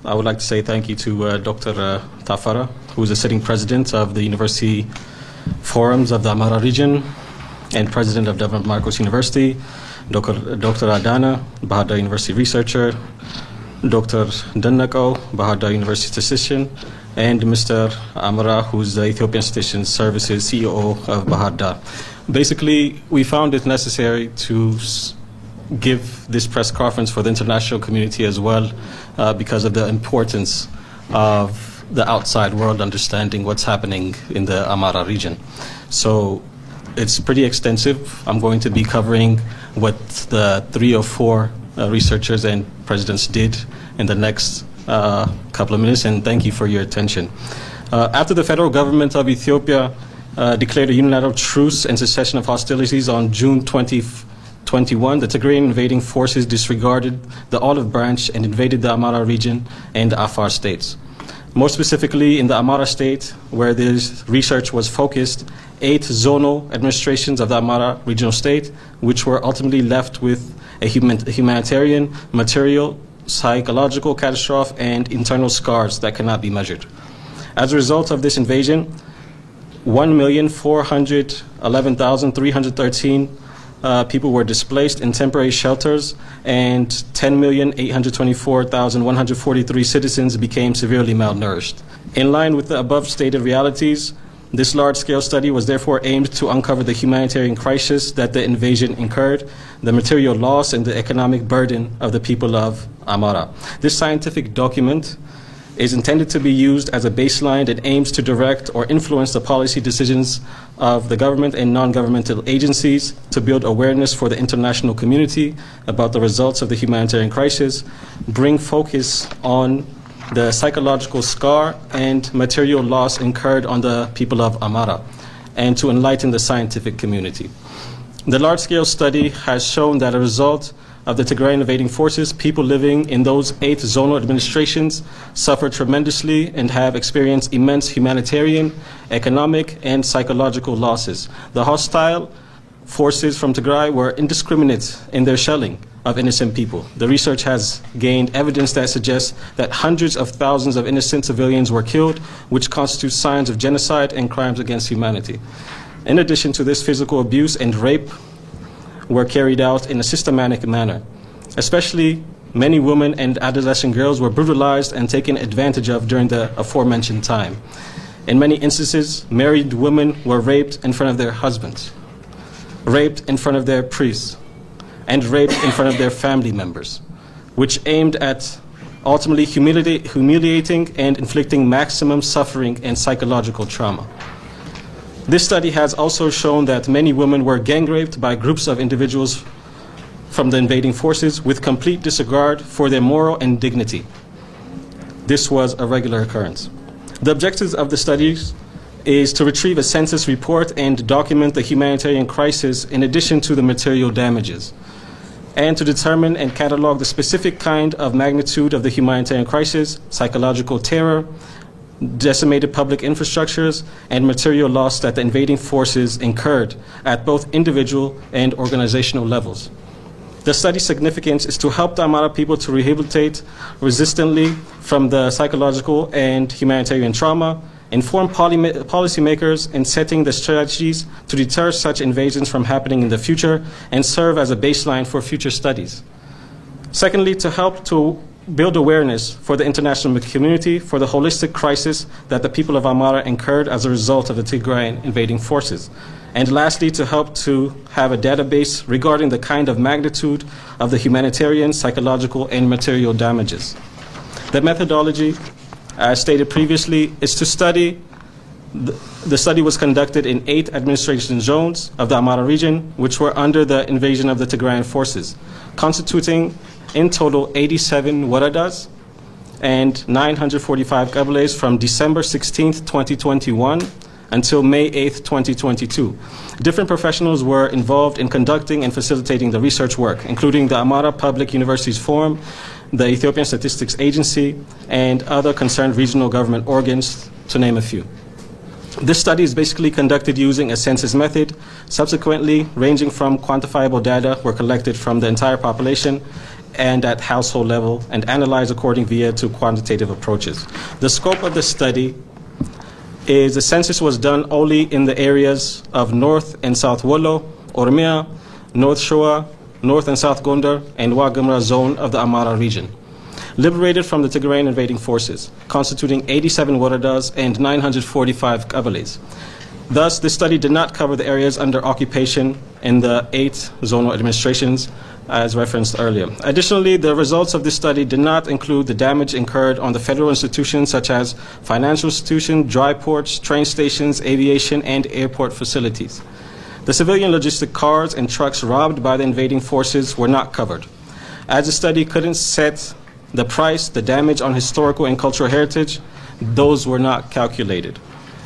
I would like to say thank you to Dr. Tafara, who is the sitting president of the University Forums of the Amhara region and president of Devan Marcos University, Dr. Adana, Bahada University researcher, Dr. Dannako, Bahada University statistician, and Mr. Amhara, who is the Ethiopian Statistician Services CEO of Bahada. Basically, we found it necessary to give this press conference for the international community as well because of the importance of the outside world understanding what's happening in the Amhara region. So it's pretty extensive. I'm going to be covering what the 3 or 4 researchers and presidents did in the next couple of minutes, and thank you for your attention. After the federal government of Ethiopia declared a unilateral truce and cessation of hostilities on June 2021, the Tigrian invading forces disregarded the olive branch and invaded the Amhara region and the Afar states. More specifically, in the Amhara state, where this research was focused, 8 zonal administrations of the Amhara regional state, which were ultimately left with a humanitarian, material, psychological catastrophe, and internal scars that cannot be measured. As a result of this invasion, 1,411,313 people were displaced in temporary shelters, and 10,824,143 citizens became severely malnourished. In line with the above stated realities, this large-scale study was therefore aimed to uncover the humanitarian crisis that the invasion incurred, the material loss, and the economic burden of the people of Amhara. This scientific document is intended to be used as a baseline that aims to direct or influence the policy decisions of the government and non-governmental agencies to build awareness for the international community about the results of the humanitarian crisis, bring focus on the psychological scar and material loss incurred on the people of Amhara, and to enlighten the scientific community. The large-scale study has shown that as a result of the Tigrian invading forces, people living in those 8 zonal administrations suffer tremendously and have experienced immense humanitarian, economic, and psychological losses. The hostile forces from Tigray were indiscriminate in their shelling of innocent people. The research has gained evidence that suggests that hundreds of thousands of innocent civilians were killed, which constitutes signs of genocide and crimes against humanity. In addition to this, physical abuse and rape were carried out in a systematic manner. Especially many women and adolescent girls were brutalized and taken advantage of during the aforementioned time. In many instances, married women were raped in front of their husbands, raped in front of their priests, and raped in front of their family members, which aimed at ultimately humiliating and inflicting maximum suffering and psychological trauma. This study has also shown that many women were gang raped by groups of individuals from the invading forces with complete disregard for their moral and dignity. This was a regular occurrence. The objectives of the studies is to retrieve a census report and document the humanitarian crisis in addition to the material damages, and to determine and catalog the specific kind of magnitude of the humanitarian crisis, psychological terror, decimated public infrastructures, and material loss that the invading forces incurred at both individual and organizational levels. The study's significance is to help the Amhara people to rehabilitate resistantly from the psychological and humanitarian trauma, inform policymakers in setting the strategies to deter such invasions from happening in the future, and serve as a baseline for future studies. Secondly, to help to build awareness for the international community for the holistic crisis that the people of Amhara incurred as a result of the Tigrian invading forces. And lastly, to help to have a database regarding the kind of magnitude of the humanitarian, psychological, and material damages. The methodology, as stated previously, is to study. The study was conducted in 8 administration zones of the Amhara region, which were under the invasion of the Tigrayan forces, constituting in total 87 waradas and 945 qabiles from December 16, 2021 until May 8, 2022. Different professionals were involved in conducting and facilitating the research work, including the Amhara Public Universities Forum, the Ethiopian Statistics Agency, and other concerned regional government organs, to name a few. This study is basically conducted using a census method. Subsequently, ranging from quantifiable data were collected from the entire population and at household level, and analyzed according to quantitative approaches. The scope of the study is the census was done only in the areas of North and South Wollo, Oromia, North Shoa, North and South Gondar, and Wagamra zone of the Amhara region, liberated from the Tigrian invading forces, constituting 87 waradas and 945 qabiles. Thus, this study did not cover the areas under occupation in the 8 zonal administrations, as referenced earlier. Additionally, the results of this study did not include the damage incurred on the federal institutions such as financial institutions, dry ports, train stations, aviation, and airport facilities. The civilian logistic cars and trucks robbed by the invading forces were not covered. As the study couldn't set the price, the damage on historical and cultural heritage, those were not calculated.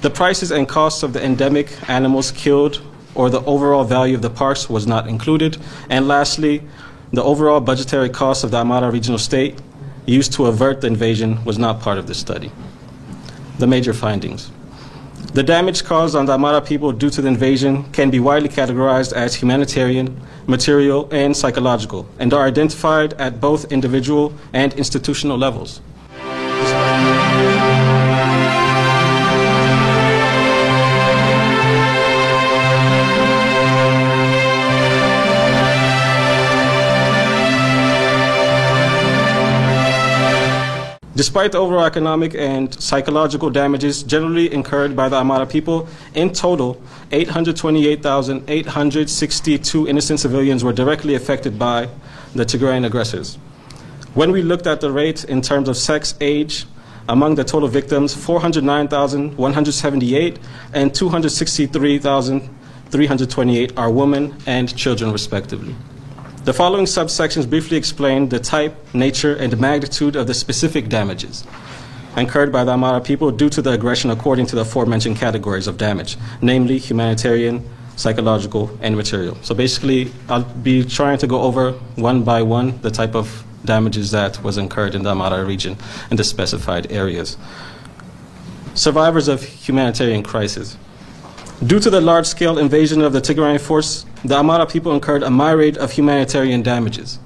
The prices and costs of the endemic animals killed or the overall value of the parks was not included. And lastly, the overall budgetary cost of the Amhara regional state used to avert the invasion was not part of the study. The major findings. The damage caused on the Amhara people due to the invasion can be widely categorized as humanitarian, material, and psychological, and are identified at both individual and institutional levels. Despite the overall economic and psychological damages generally incurred by the Amhara people, in total, 828,862 innocent civilians were directly affected by the Tigrayan aggressors. When we looked at the rate in terms of sex, age, among the total victims, 409,178 and 263,328 are women and children, respectively. The following subsections briefly explain the type, nature, and magnitude of the specific damages incurred by the Amhara people due to the aggression according to the aforementioned categories of damage, namely humanitarian, psychological, and material. So basically, I'll be trying to go over one by one the type of damages that was incurred in the Amhara region in the specified areas. Survivors of humanitarian crisis. Due to the large-scale invasion of the Tigrian force, the Amhara people incurred a myriad of humanitarian damages.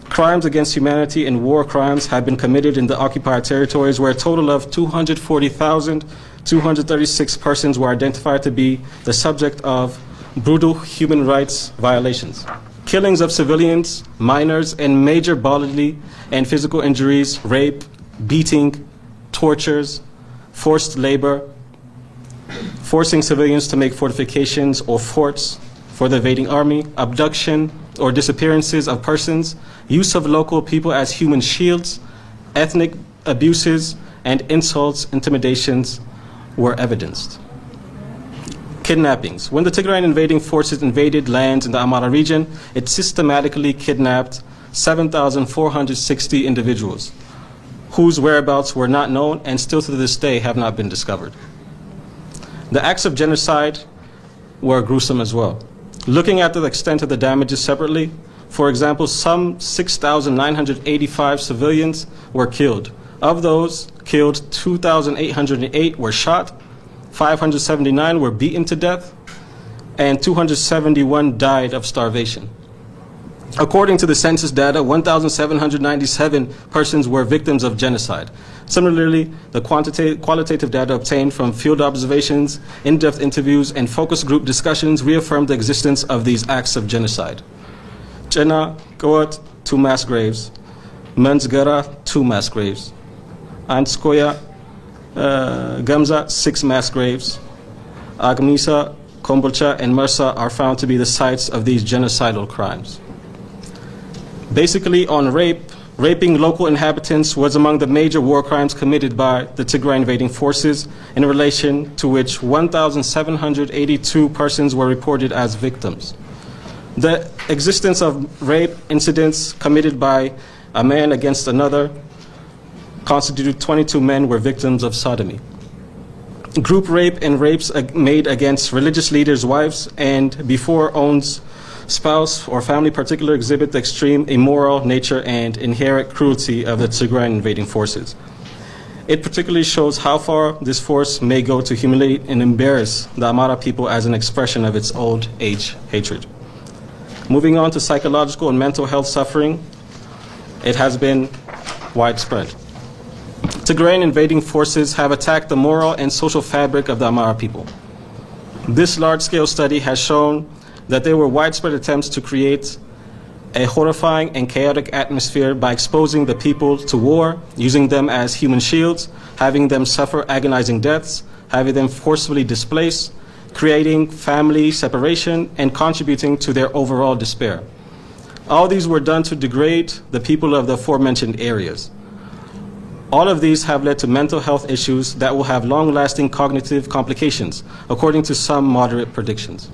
Crimes against humanity and war crimes have been committed in the occupied territories, where a total of 240,236 persons were identified to be the subject of brutal human rights violations. Killings of civilians, minors, and major bodily and physical injuries, rape, beating, tortures, forced labor, forcing civilians to make fortifications or forts for the invading army, abduction or disappearances of persons, use of local people as human shields, ethnic abuses, and insults, intimidations were evidenced. Kidnappings. When the Tigrian invading forces invaded lands in the Amhara region, it systematically kidnapped 7,460 individuals, whose whereabouts were not known and still to this day have not been discovered. The acts of genocide were gruesome as well. Looking at the extent of the damages separately, for example, some 6,985 civilians were killed. Of those killed, 2,808 were shot, 579 were beaten to death, and 271 died of starvation. According to the census data, 1,797 persons were victims of genocide. Similarly, the qualitative data obtained from field observations, in-depth interviews, and focus group discussions reaffirmed the existence of these acts of genocide. Chena, Goat, 2 mass graves. Menzgara, 2 mass graves. Antskoya, Gamza, 6 mass graves. Agmisa, Kombolcha, and Mersa are found to be the sites of these genocidal crimes. Basically, on raping local inhabitants was among the major war crimes committed by the Tigray invading forces, in relation to which 1,782 persons were reported as victims. The existence of rape incidents committed by a man against another constituted 22 men were victims of sodomy. Group rape and rapes made against religious leaders' wives and before owned spouse or family particular exhibit the extreme immoral nature and inherent cruelty of the Tigrian invading forces. It particularly shows how far this force may go to humiliate and embarrass the Amhara people as an expression of its old age hatred. Moving on to psychological and mental health suffering. it has been widespread. Tigrian invading forces have attacked the moral and social fabric of the Amhara people. This large-scale study has shown that there were widespread attempts to create a horrifying and chaotic atmosphere by exposing the people to war, using them as human shields, having them suffer agonizing deaths, having them forcibly displaced, creating family separation, and contributing to their overall despair. All these were done to degrade the people of the aforementioned areas. All of these have led to mental health issues that will have long-lasting cognitive complications, according to some moderate predictions.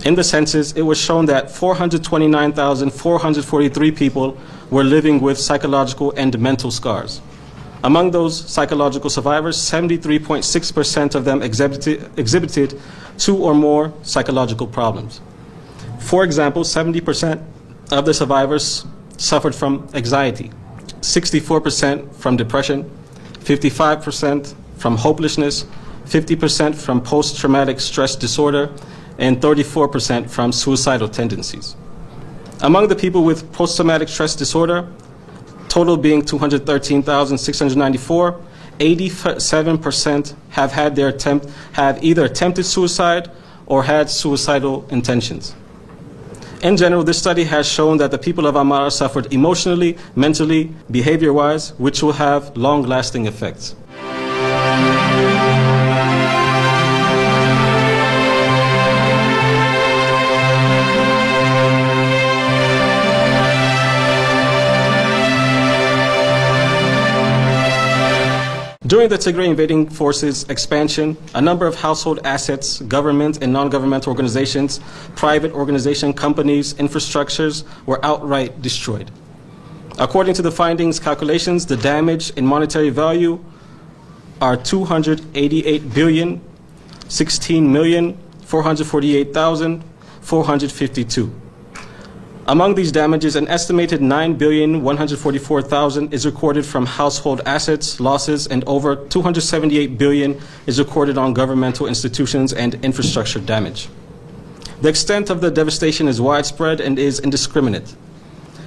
In the census, it was shown that 429,443 people were living with psychological and mental scars. Among those psychological survivors, 73.6% of them exhibited 2 or more psychological problems. For example, 70% of the survivors suffered from anxiety, 64% from depression, 55% from hopelessness, 50% from post-traumatic stress disorder, and 34% from suicidal tendencies. Among the people with post-traumatic stress disorder, total being 213,694, 87% have either attempted suicide or had suicidal intentions. In general, this study has shown that the people of Amhara suffered emotionally, mentally, behavior-wise, which will have long-lasting effects. During the Tigrian invading forces expansion, a number of household assets, government and non-governmental organizations, private organization companies, infrastructures were outright destroyed. According to the findings calculations, the damage in monetary value are 288,016,448,452. Among these damages, an estimated 9,144,000 is recorded from household assets losses, and over 278 billion is recorded on governmental institutions and infrastructure damage. The extent of the devastation is widespread and is indiscriminate.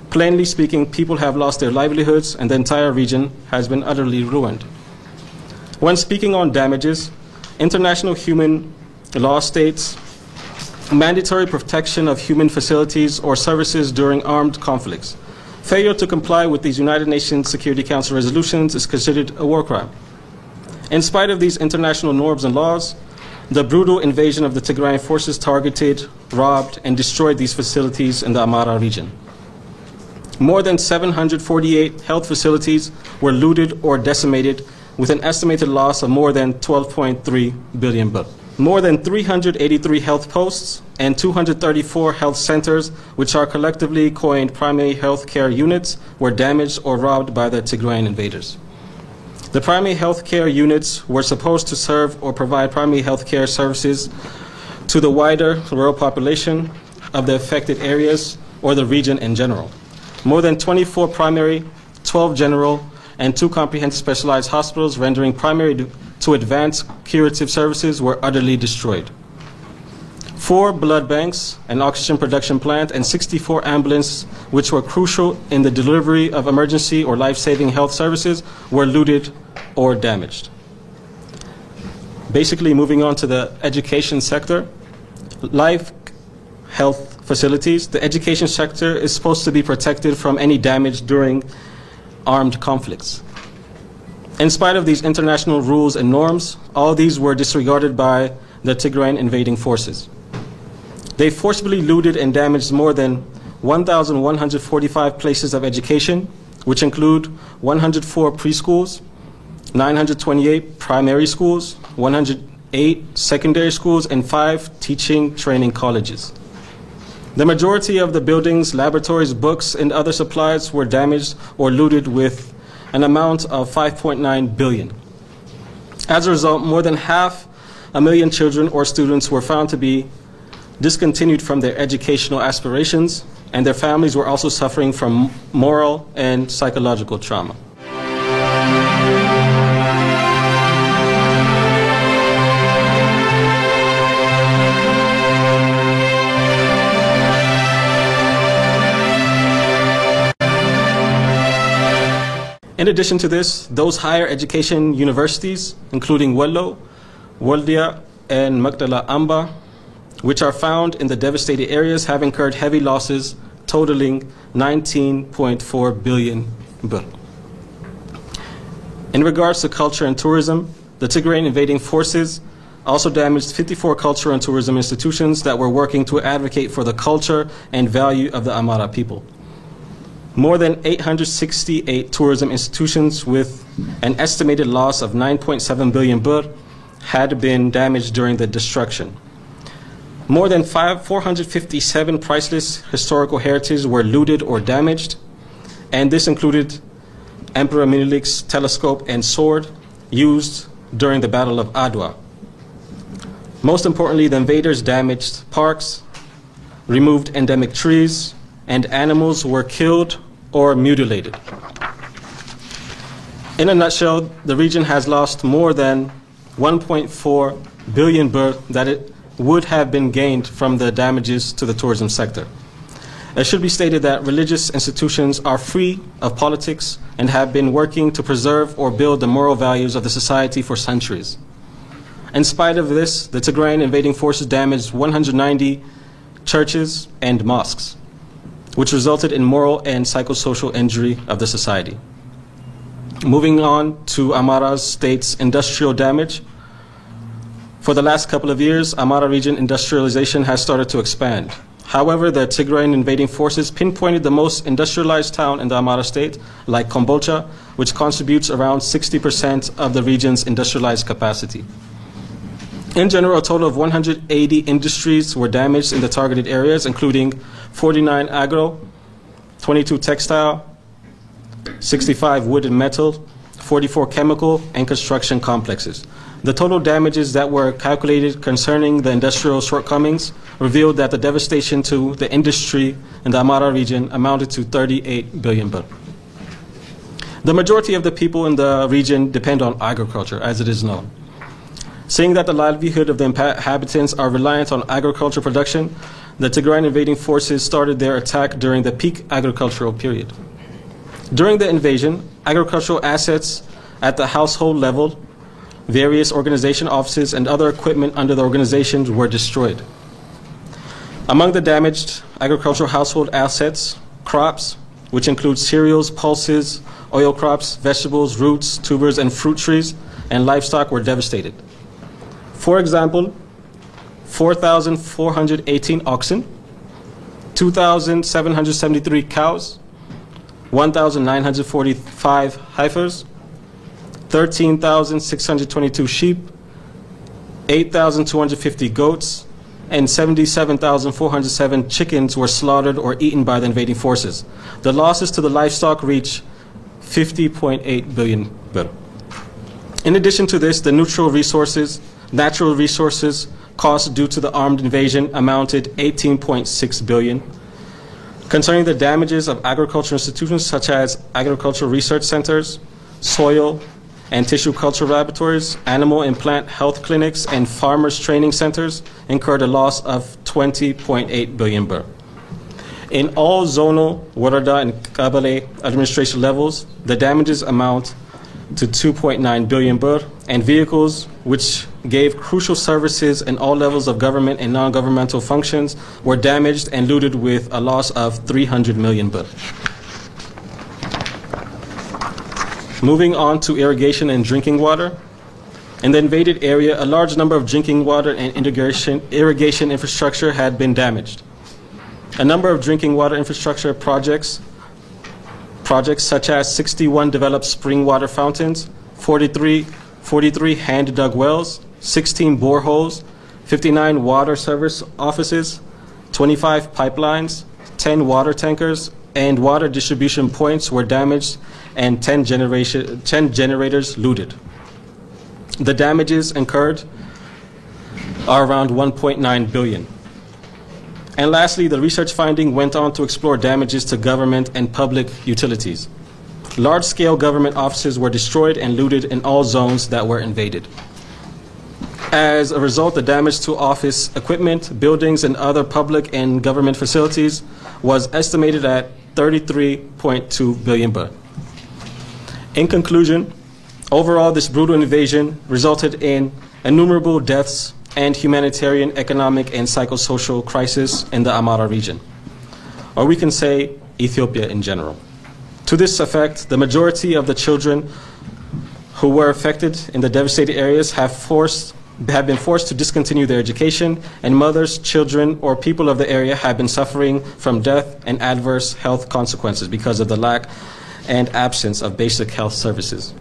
Plainly speaking, people have lost their livelihoods and the entire region has been utterly ruined. When speaking on damages, international human law states mandatory protection of human facilities or services during armed conflicts. Failure to comply with these United Nations Security Council resolutions is considered a war crime. In spite of these international norms and laws, the brutal invasion of the Tigrian forces targeted, robbed, and destroyed these facilities in the Amhara region. More than 748 health facilities were looted or decimated, with an estimated loss of more than 12.3 billion baht. More than 383 health posts and 234 health centers, which are collectively coined primary health care units, were damaged or robbed by the Tigrian invaders. The primary health care units were supposed to serve or provide primary health care services to the wider rural population of the affected areas or the region in general. More than 24 primary, 12 general, and 2 comprehensive specialized hospitals rendering primary to advanced curative services were utterly destroyed. 4 blood banks, an oxygen production plant, and 64 ambulances, which were crucial in the delivery of emergency or life-saving health services, were looted or damaged. Basically, moving on to the education sector, life health facilities. The education sector is supposed to be protected from any damage during armed conflicts. In spite of these international rules and norms, all these were disregarded by the Tigrian invading forces. They forcibly looted and damaged more than 1,145 places of education, which include 104 preschools, 928 primary schools, 108 secondary schools, and 5 teaching training colleges. The majority of the buildings, laboratories, books, and other supplies were damaged or looted with an amount of 5.9 billion. As a result, more than 500,000 children or students were found to be discontinued from their educational aspirations, and their families were also suffering from moral and psychological trauma. In addition to this, those higher education universities, including Wello, Waldia, and Magdala Amba, which are found in the devastated areas, have incurred heavy losses totaling 19.4 billion birr. In regards to culture and tourism, the Tigrian invading forces also damaged 54 cultural and tourism institutions that were working to advocate for the culture and value of the Amhara people. More than 868 tourism institutions with an estimated loss of 9.7 billion birr had been damaged during the destruction. More than 457 priceless historical heritage were looted or damaged, and this included Emperor Menelik's telescope and sword used during the Battle of Adwa. Most importantly, the invaders damaged parks, removed endemic trees, and animals were killed or mutilated. In a nutshell, the region has lost more than 1.4 billion birr that it would have been gained from the damages to the tourism sector. It should be stated that religious institutions are free of politics and have been working to preserve or build the moral values of the society for centuries. In spite of this, the Tigrian invading forces damaged 190 churches and mosques, which resulted in moral and psychosocial injury of the society. Moving on to Amhara state's industrial damage. For the last couple of years, Amhara region industrialization has started to expand. However, the Tigrian invading forces pinpointed the most industrialized town in the Amhara state, like Kombolcha, which contributes around 60% of the region's industrialized capacity. In general, a total of 180 industries were damaged in the targeted areas, including 49 agro, 22 textile, 65 wood and metal, 44 chemical, and construction complexes. The total damages that were calculated concerning the industrial shortcomings revealed that the devastation to the industry in the Amhara region amounted to 38 billion birr. The majority of the people in the region depend on agriculture, as it is known. Seeing that the livelihood of the inhabitants are reliant on agricultural production, the Tigrian invading forces started their attack during the peak agricultural period. During the invasion, agricultural assets at the household level, various organization offices, and other equipment under the organizations were destroyed. Among the damaged agricultural household assets, crops, which include cereals, pulses, oil crops, vegetables, roots, tubers, and fruit trees, and livestock were devastated. For example, 4,418 oxen, 2,773 cows, 1,945 heifers, 13,622 sheep, 8,250 goats, and 77,407 chickens were slaughtered or eaten by the invading forces. The losses to the livestock reach 50.8 billion birr. In addition to this, the natural resources costs due to the armed invasion amounted 18.6 billion. Concerning the damages of agricultural institutions such as agricultural research centers, soil and tissue culture laboratories, animal and plant health clinics, and farmers training centers incurred a loss of 20.8 billion birr. In all zonal, warada, and kabale administration levels, the damages amount to 2.9 billion birr, and vehicles which gave crucial services in all levels of government and non-governmental functions were damaged and looted with a loss of 300 million birr. Moving on to irrigation and drinking water. In the invaded area, a large number of drinking water and irrigation infrastructure had been damaged. A number of drinking water infrastructure projects such as 61 developed spring water fountains, 43 hand-dug wells, 16 boreholes, 59 water service offices, 25 pipelines, 10 water tankers, and water distribution points were damaged, and 10 generators looted. The damages incurred are around 1.9 billion. And lastly, the research finding went on to explore damages to government and public utilities. Large-scale government offices were destroyed and looted in all zones that were invaded. As a result, the damage to office equipment, buildings, and other public and government facilities was estimated at 33.2 billion birr. In conclusion, overall, this brutal invasion resulted in innumerable deaths and humanitarian, economic, and psychosocial crisis in the Amhara region, or we can say Ethiopia in general. To this effect, the majority of the children who were affected in the devastated areas have been forced to discontinue their education, and mothers, children, or people of the area have been suffering from death and adverse health consequences because of the lack and absence of basic health services.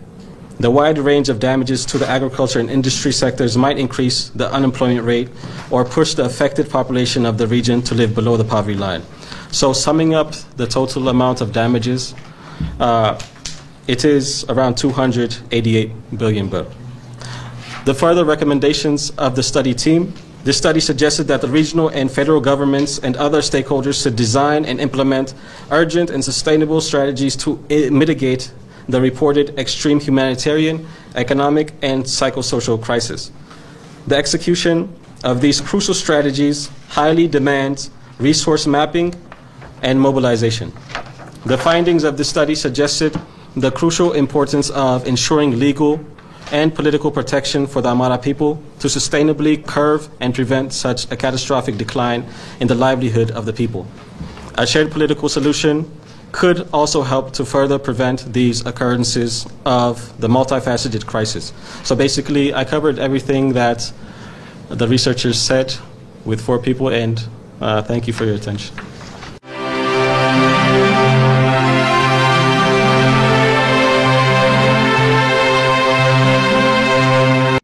The wide range of damages to the agriculture and industry sectors might increase the unemployment rate or push the affected population of the region to live below the poverty line. So summing up the total amount of damages, it is around 288 billion birr. The further recommendations of the study team: this study suggested that the regional and federal governments and other stakeholders should design and implement urgent and sustainable strategies to mitigate the reported extreme humanitarian, economic, and psychosocial crisis. The execution of these crucial strategies highly demands resource mapping and mobilization. The findings of the study suggested the crucial importance of ensuring legal and political protection for the Amhara people to sustainably curb and prevent such a catastrophic decline in the livelihood of the people. A shared political solution could also help to further prevent these occurrences of the multifaceted crisis. So basically, I covered everything that the researchers said with 4 people, and thank you for your attention.